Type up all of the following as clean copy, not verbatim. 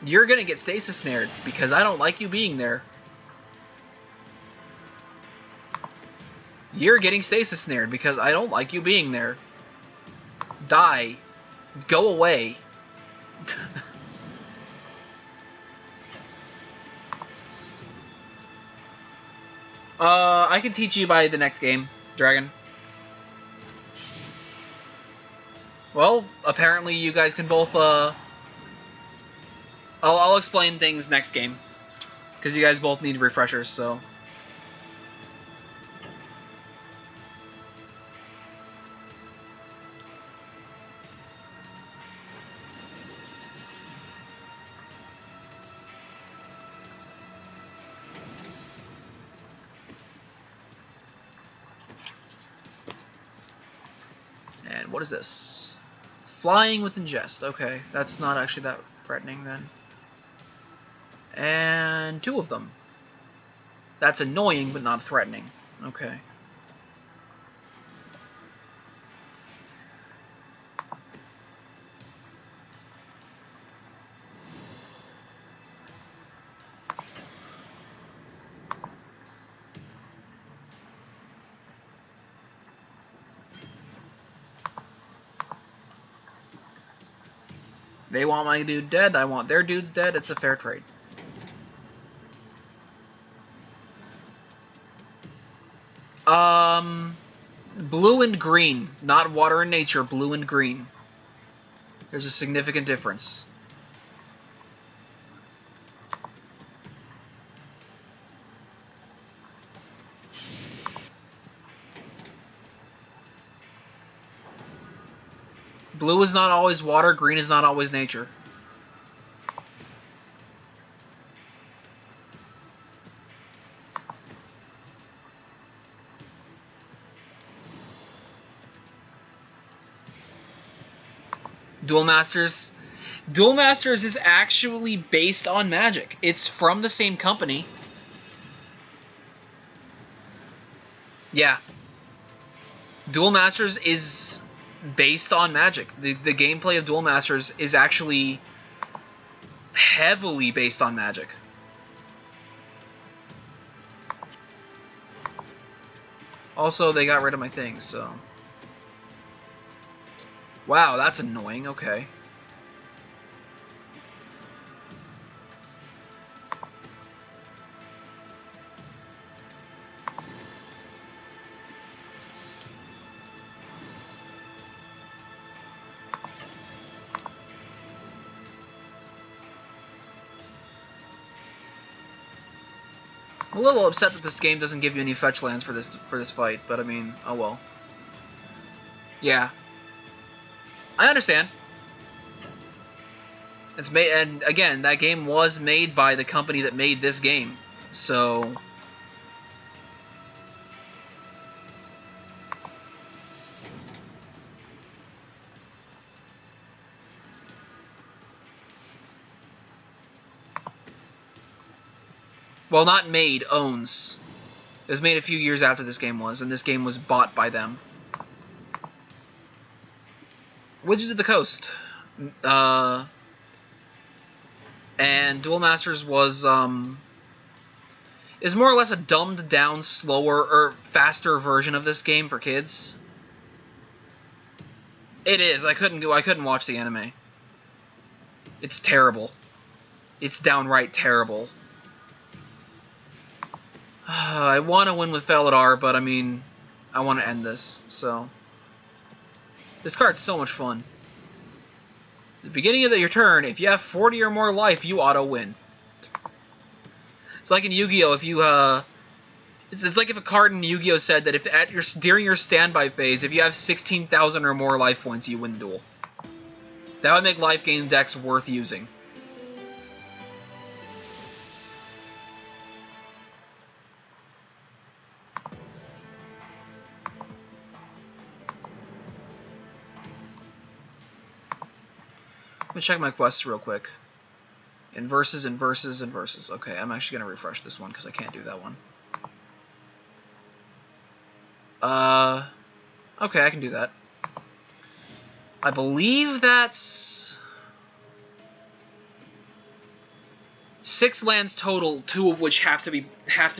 You're gonna get stasis snared, because I don't like you being there. You're getting stasis snared, because I don't like you being there. Die. Go away. I can teach you by the next game, Dragon. Well, apparently you guys can both, I'll explain things next game. Because you guys both need refreshers, so... And what is this? Flying with ingest. Okay, that's not actually that threatening then. And 2 of them. That's annoying, but not threatening. Okay. They want my dude dead, I want their dudes dead, it's a fair trade. Blue and green. Not water and nature, blue and green. There's a significant difference. Blue is not always water, green is not always nature. Duel Masters. Duel Masters is actually based on Magic. It's from the same company. Yeah. Duel Masters is based on Magic. The gameplay of Duel Masters is actually heavily based on Magic. Also, they got rid of my things, so... Wow, that's annoying. Okay. I'm a little upset that this game doesn't give you any fetch lands for this fight, but I mean, oh well. Yeah. I understand. It's made, and again, that game was made by the company that made this game, so... Well, not made, owns. It was made a few years after this game was, and this game was bought by them. Wizards of the Coast. And Duel Masters was, is more or less a dumbed down, slower, or faster version of this game for kids. It is. I couldn't watch the anime. It's terrible. It's downright terrible. I want to win with Felidar, but I mean, I want to end this, so... This card's so much fun. At the beginning of your turn, if you have 40 or more life, you auto-win. It's like in Yu-Gi-Oh! If you, It's like if a card in Yu-Gi-Oh! Said that if during your standby phase, if you have 16,000 or more life points, you win the duel. That would make life gain decks worth using. Let me check my quests real quick. Inverses, inverses, inverses. Okay, I'm actually going to refresh this one because I can't do that one. Okay, I can do that. I believe that's... 6 lands total, 2 of which have to be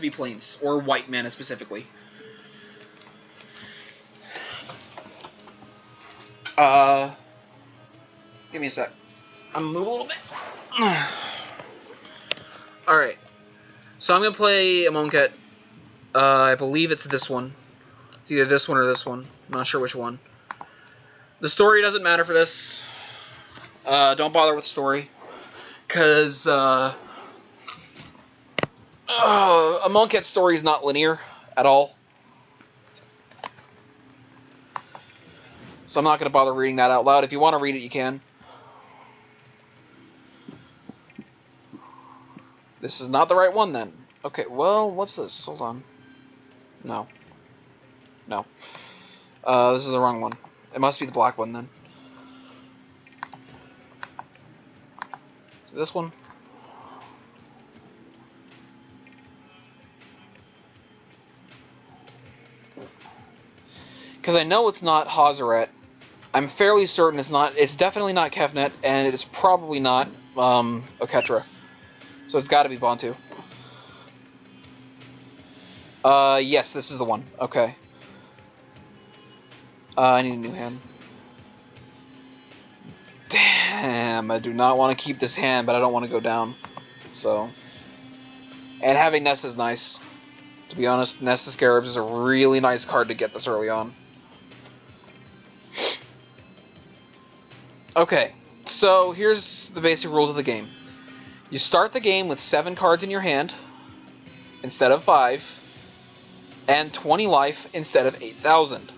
plains, or white mana specifically. Give me a sec. I'm gonna move a little bit. Alright. So I'm gonna play a Monket. I believe it's this one. It's either this one or this one. I'm not sure which one. The story doesn't matter for this. Don't bother with the story. Because, a Monket story is not linear at all. So I'm not going to bother reading that out loud. If you want to read it, you can. This is not the right one, then. Okay, well, what's this? Hold on. No. No. This is the wrong one. It must be the black one, then. Is it this one? Because I know it's not Hazaret. I'm fairly certain it's not. It's definitely not Kefnet, and it's probably not Oketra. So it's got to be Bantu. Yes, this is the one. Okay. I need a new hand. Damn, I do not want to keep this hand, but I don't want to go down. So. And having Nest is nice. To be honest, Nest of Scarabs is a really nice card to get this early on. Okay, so here's the basic rules of the game. You start the game with 7 cards in your hand instead of 5, and 20 life instead of 8,000.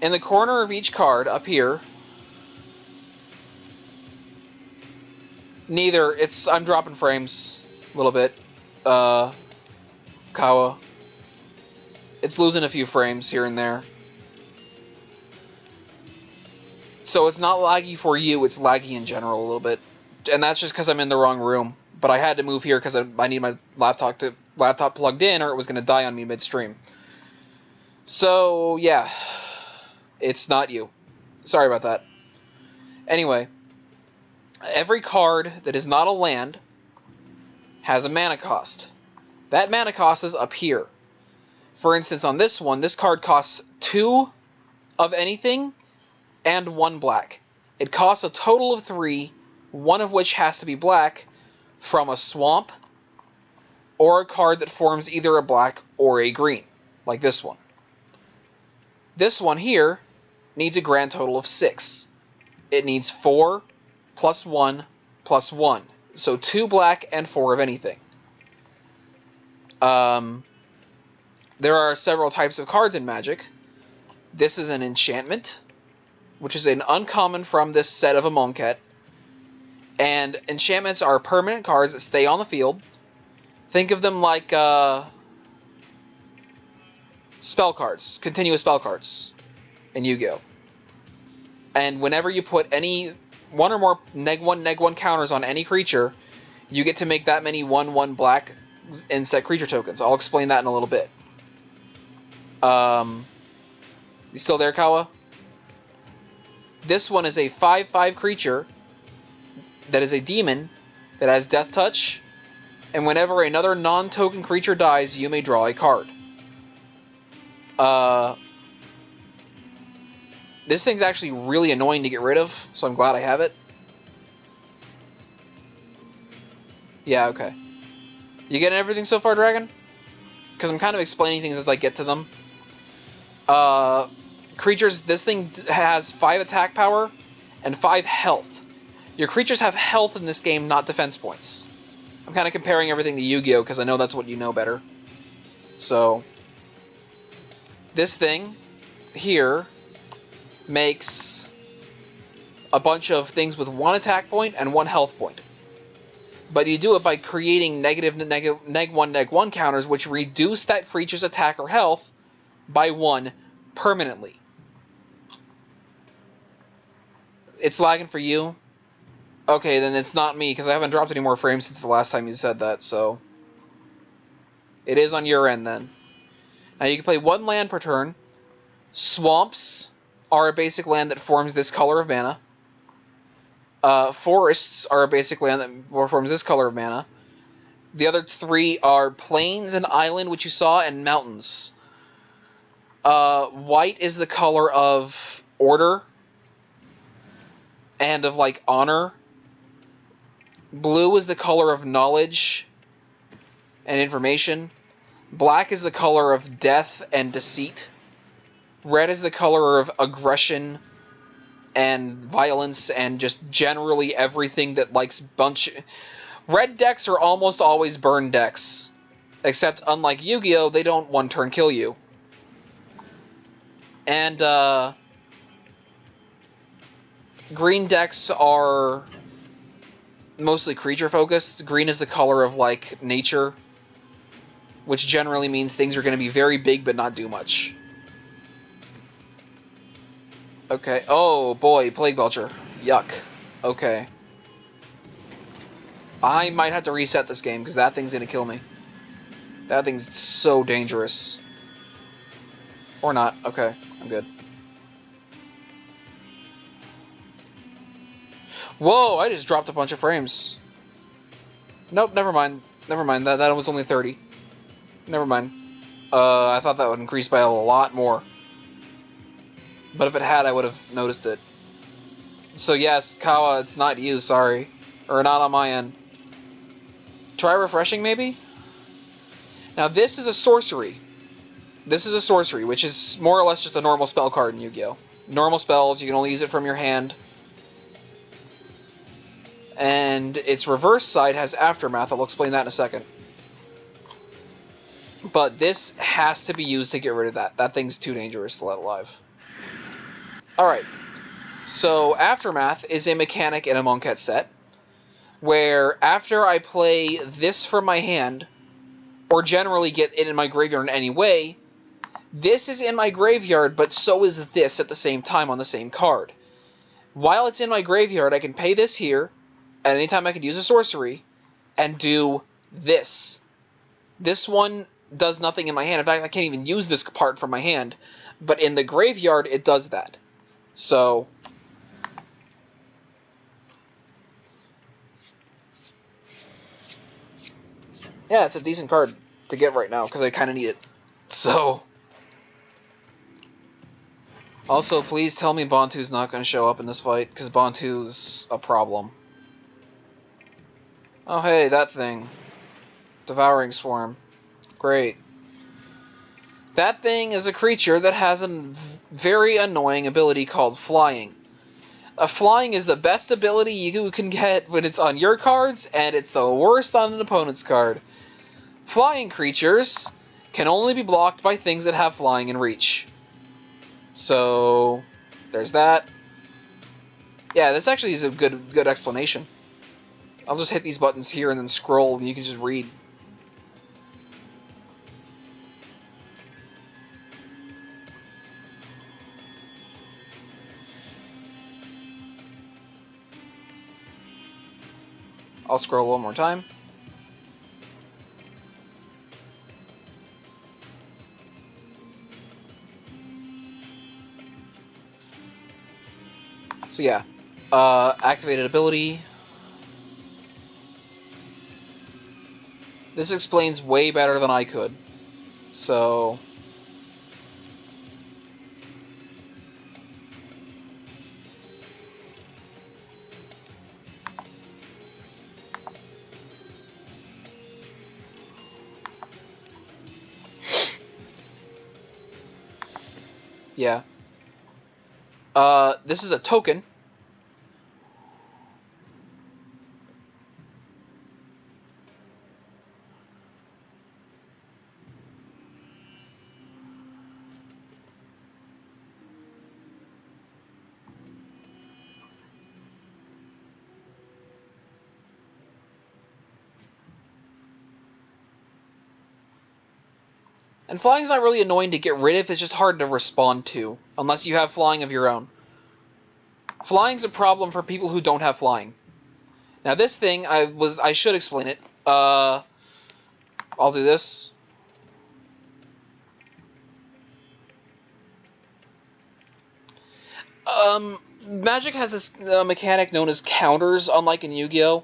In the corner of each card, up here, I'm dropping frames a little bit. Kawa. It's losing a few frames here and there. So it's not laggy for you, it's laggy in general a little bit. And that's just because I'm in the wrong room. But I had to move here because I need my laptop plugged in, or it was going to die on me midstream. So, yeah. It's not you. Sorry about that. Anyway. Every card that is not a land has a mana cost. That mana cost is up here. For instance, on this one, this card costs 2 of anything and 1 black. It costs a total of 3, one of which has to be black, from a swamp or a card that forms either a black or a green, like this one. This one here needs a grand total of 6. It needs 4 plus 1 plus 1. So 2 black and 4 of anything. There are several types of cards in Magic. This is an enchantment, which is an uncommon from this set of a Monket. And enchantments are permanent cards that stay on the field. Think of them like spell cards, continuous spell cards in Yu-Gi-Oh! And whenever you put any 1 or more neg1 counters on any creature, you get to make that many 1/1 black inset creature tokens. I'll explain that in a little bit. You still there, Kawa? This one is a 5/5 creature that is a demon that has Death Touch, and whenever another non-token creature dies, you may draw a card. This thing's actually really annoying to get rid of, so I'm glad I have it. Yeah, okay. You getting everything so far, Dragon? Because I'm kind of explaining things as I get to them. Creatures, this thing has 5 attack power and 5 health. Your creatures have health in this game, not defense points. I'm kind of comparing everything to Yu-Gi-Oh! Because I know that's what you know better. So, this thing here makes a bunch of things with 1 attack point and 1 health point. But you do it by creating neg1 counters, which reduce that creature's attack or health by 1 permanently. It's lagging for you? Okay, then it's not me, because I haven't dropped any more frames since the last time you said that, so it is on your end then. Now you can play 1 land per turn. Swamps are a basic land that forms this color of mana. Forests are basically what forms this color of mana. The other three are plains and island, which you saw, and mountains. White is the color of order and of, like, honor. Blue is the color of knowledge and information. Black is the color of death and deceit. Red is the color of aggression and violence and just generally everything that likes Red decks are almost always burn decks. Except, unlike Yu-Gi-Oh!, they don't one-turn kill you. And, green decks are mostly creature-focused. Green is the color of, like, nature, which generally means things are going to be very big but not do much. Okay. Oh, boy, Plague Belcher. Yuck. Okay. I might have to reset this game, because that thing's going to kill me. That thing's so dangerous. Or not. Okay, I'm good. Whoa, I just dropped a bunch of frames. Nope, never mind. Never mind, that was only 30. Never mind. I thought that would increase by a lot more. But if it had, I would have noticed it. So yes, Kawa, it's not you, sorry. Or not on my end. Try refreshing, maybe? Now this is a sorcery. This is a sorcery, which is more or less just a normal spell card in Yu-Gi-Oh! Normal spells, you can only use it from your hand. And its reverse side has Aftermath. I'll explain that in a second. But this has to be used to get rid of that. That thing's too dangerous to let alive. Alright. So, Aftermath is a mechanic in a Monket set, where after I play this from my hand, or generally get it in my graveyard in any way, this is in my graveyard, but so is this at the same time on the same card. While it's in my graveyard, I can pay this here, at any time I could use a sorcery, and do this. This one does nothing in my hand. In fact, I can't even use this part from my hand, but in the graveyard, it does that. So, yeah, it's a decent card to get right now, because I kind of need it. So, also, please tell me Bantu's not going to show up in this fight, because Bantu's a problem. Oh, hey, that thing. Devouring Swarm. Great. That thing is a creature that has a very annoying ability called Flying. Flying is the best ability you can get when it's on your cards, and it's the worst on an opponent's card. Flying creatures can only be blocked by things that have flying in reach. So, there's that. Yeah, this actually is a good explanation. I'll just hit these buttons here and then scroll, and you can just read. I'll scroll one more time. So yeah, activated ability. This explains way better than I could. So, yeah. This is a token. And flying's not really annoying to get rid of, it's just hard to respond to, unless you have flying of your own. Flying's a problem for people who don't have flying. Now this thing, I should explain it. I'll do this. Magic has this mechanic known as counters, unlike in Yu-Gi-Oh!